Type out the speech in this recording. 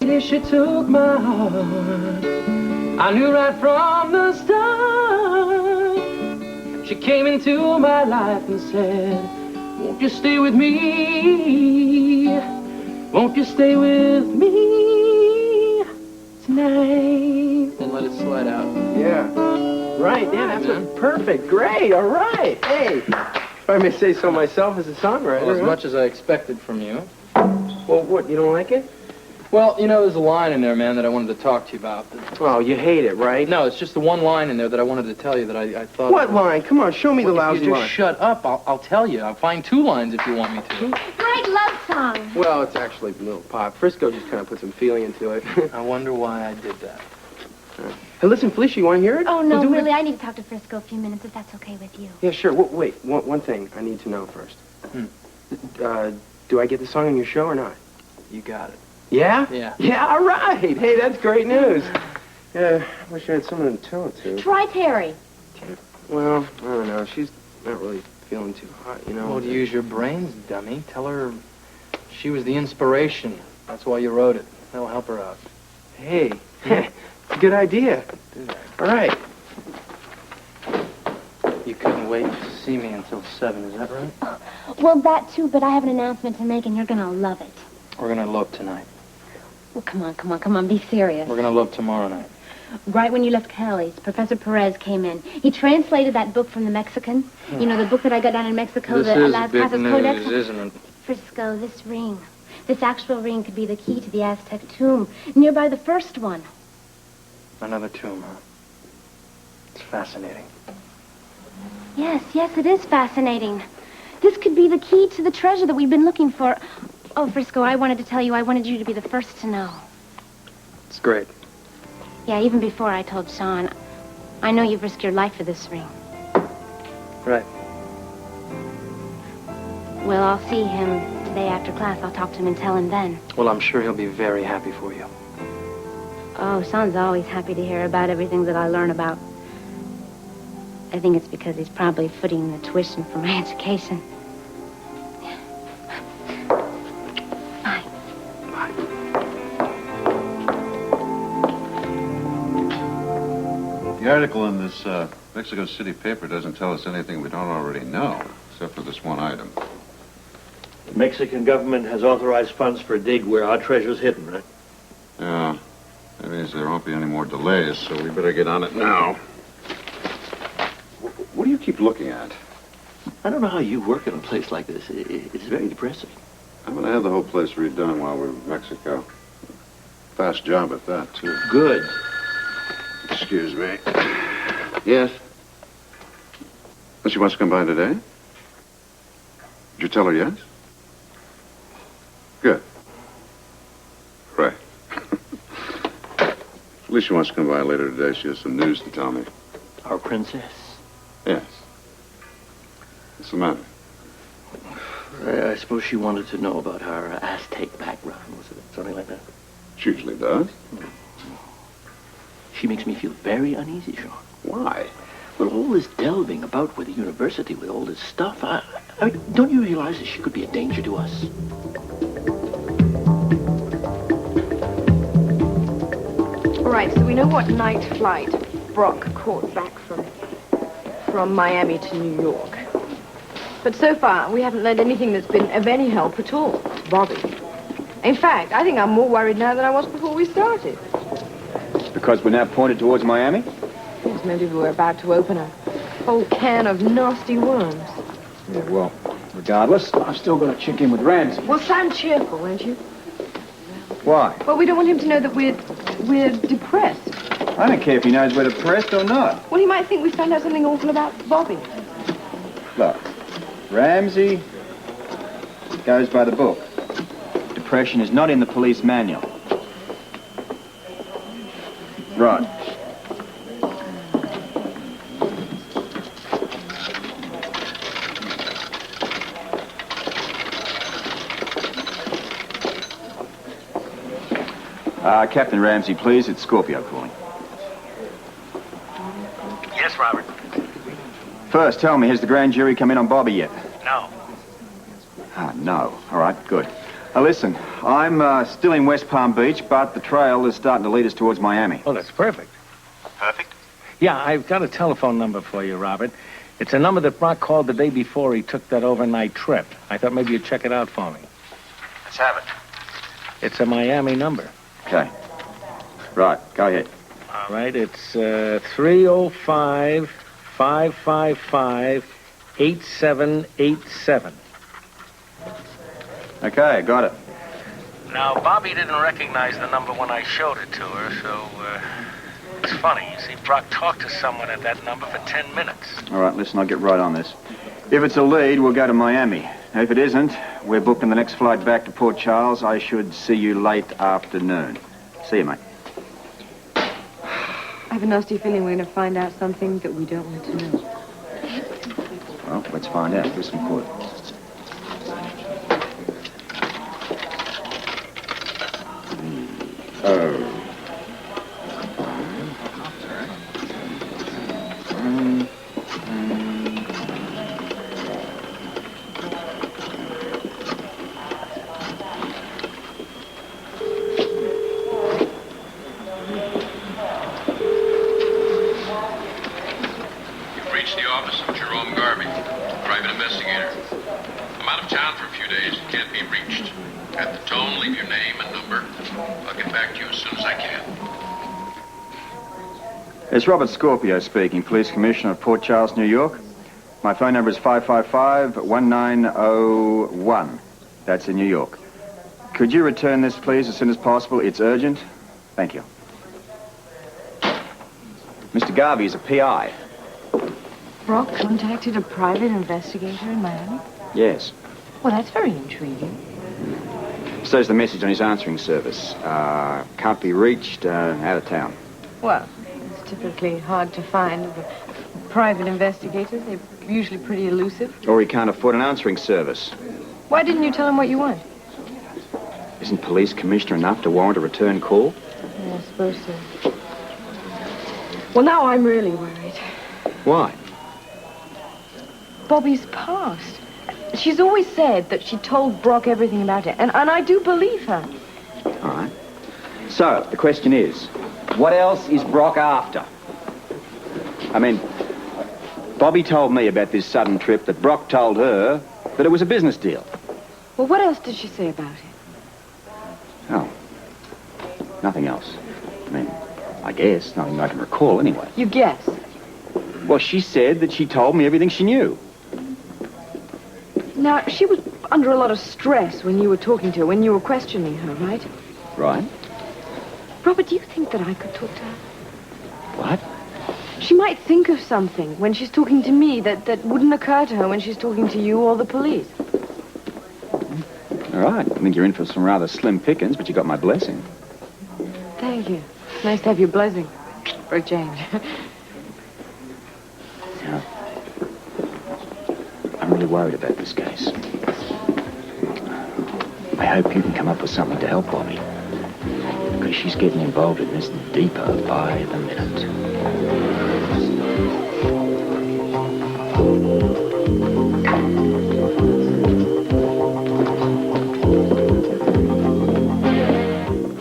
She took my heart. I knew right from the start. She came into my life and said, won't you stay with me? Won't you stay with me tonight? And let it slide out. Yeah. Right, yeah, that's perfect. Great, all right. Hey, if I may say so myself as a songwriter. Well, as much as I expected from you. Well, what, you don't like it? Well, you know, there's a line in there, man, that I wanted to talk to you about. Oh, you hate it, right? No, it's just the one line in there that I wanted to tell you that I thought... What line? Come on, show me the lousy line. If you just line. shut up, I'll tell you. I'll find 2 lines if you want me to. Great love song. Well, it's actually a little pop. Frisco just kind of put some feeling into it. I wonder why I did that. Hey, listen, Felicia, you want to hear it? Oh, no, really, I need to talk to Frisco a few minutes, if that's okay with you. Yeah, sure. Wait, one thing I need to know first. Do I get the song on your show or not? You got it. Yeah? Yeah. Yeah, all right. Hey, that's great news. Yeah, I wish I had someone to tell it to. Try Terry. Well, I don't know. She's not really feeling too hot, you know. Well, use your brains, dummy. Tell her she was the inspiration. That's why you wrote it. That'll help her out. Hey, good idea. Do that. All right. You couldn't wait to see me until 7, is that right? Well, that too, but I have an announcement to make, and you're gonna love it. We're gonna elope tonight. Well, come on, be serious. We're gonna elope tomorrow night. Right when you left Kelly's, Professor Perez came in. He translated that book from the Mexican. You know, the book that I got down in Mexico, This the is Las big Casas news, Codex. isn't it? Frisco, this ring. This actual ring could be the key to the Aztec tomb, nearby the first one. Another tomb, huh? It's fascinating. Yes, it is fascinating. This could be the key to the treasure that we've been looking for. Oh, Frisco, I wanted to tell you, I wanted you to be the first to know. It's great. Yeah, even before I told Sean. I know you've risked your life for this ring. Right. Well, I'll see him today after class. I'll talk to him and tell him then. Well, I'm sure he'll be very happy for you. Oh, Sean's always happy to hear about everything that I learn about. I think it's because he's probably footing the tuition for my education. Bye. Bye. The article in this Mexico City paper doesn't tell us anything we don't already know, except for this one item. The Mexican government has authorized funds for a dig where our treasure's hidden, right? Yeah. That means there won't be any more delays, so we better get on it now. What do you keep looking at? I don't know how you work in a place like this. It's very depressing. I'm going to have the whole place redone while we're in Mexico. Fast job at that, too. Good. Excuse me. Yes? She wants to come by today? Did you tell her yes? Good. Right. Felicia wants to come by later today. She has some news to tell me. Our princess? Yes. What's the matter? I suppose she wanted to know about our Aztec background, was it? Something like that? She usually does. She makes me feel very uneasy, Sean. Why? Well, all this delving about with the university, with all this stuff, I mean, don't you realize that she could be a danger to us? All right, so we know what night flight Brock caught back from Miami to New York. But so far, we haven't learned anything that's been of any help at all to Bobby. In fact, I think I'm more worried now than I was before we started. Because we're now pointed towards Miami? Yes, maybe we're about to open a whole can of nasty worms. Yeah, well, regardless, I'm still going to check in with Ramsey. Well, sound cheerful, won't you? Why? Well, we don't want him to know that we're depressed. I don't care if he knows we're depressed or not. Well, he might think we found out something awful about Bobby. Look, Ramsey goes by the book. Depression is not in the police manual. Right. Captain Ramsey, please. It's Scorpio calling. Yes, Robert. First, tell me, has the grand jury come in on Bobby yet? No. Ah, no. All right, good. Listen, I'm still in West Palm Beach, but the trail is starting to lead us towards Miami. Oh, that's perfect. Perfect? Yeah, I've got a telephone number for you, Robert. It's a number that Brock called the day before he took that overnight trip. I thought maybe you'd check it out for me. Let's have it. It's a Miami number. Okay. Right, go ahead. All right, it's 305-555-8787. Okay, got it. Now, Bobby didn't recognize the number when I showed it to her, so it's funny. You see, Brock talked to someone at that number for 10 minutes. All right, listen, I'll get right on this. If it's a lead, we'll go to Miami. Now, if it isn't, we're booking the next flight back to Port Charles. I should see you late afternoon. See you, mate. I have a nasty feeling we're going to find out something that we don't want to know. Well, let's find out. Here's some food. It's Robert Scorpio speaking, Police Commissioner of Port Charles, New York. My phone number is 555-1901. That's in New York. Could you return this, please, as soon as possible? It's urgent. Thank you. Mr. Garvey is a PI. Brock contacted a private investigator in Miami? Yes. Well, that's very intriguing. So's the message on his answering service. Can't be reached, out of town. Well, it's typically hard to find the private investigators. They're usually pretty elusive. Or he can't afford an answering service. Why didn't you tell him what you want? Isn't police commissioner enough to warrant a return call? Yeah, I suppose so. Well, now I'm really worried. Why? Bobby's past. She's always said that she told Brock everything about it, and I do believe her. All right. So, the question is, what else is Brock after? I mean, Bobby told me about this sudden trip that Brock told her that it was a business deal. Well, what else did she say about it? Oh. Nothing else. I mean, I guess. Nothing I can recall, anyway. You guess? Well, she said that she told me everything she knew. Now, she was under a lot of stress when you were talking to her, when you were questioning her, right? Right. Robert, do you think that I could talk to her? What? She might think of something when she's talking to me that wouldn't occur to her when she's talking to you or the police. All right. I think you're in for some rather slim pickings, but you got my blessing. Thank you. Nice to have your blessing for a change. Yeah. I'm really worried about this case. I hope you can come up with something to help Bobby. Because she's getting involved in this deeper by the minute.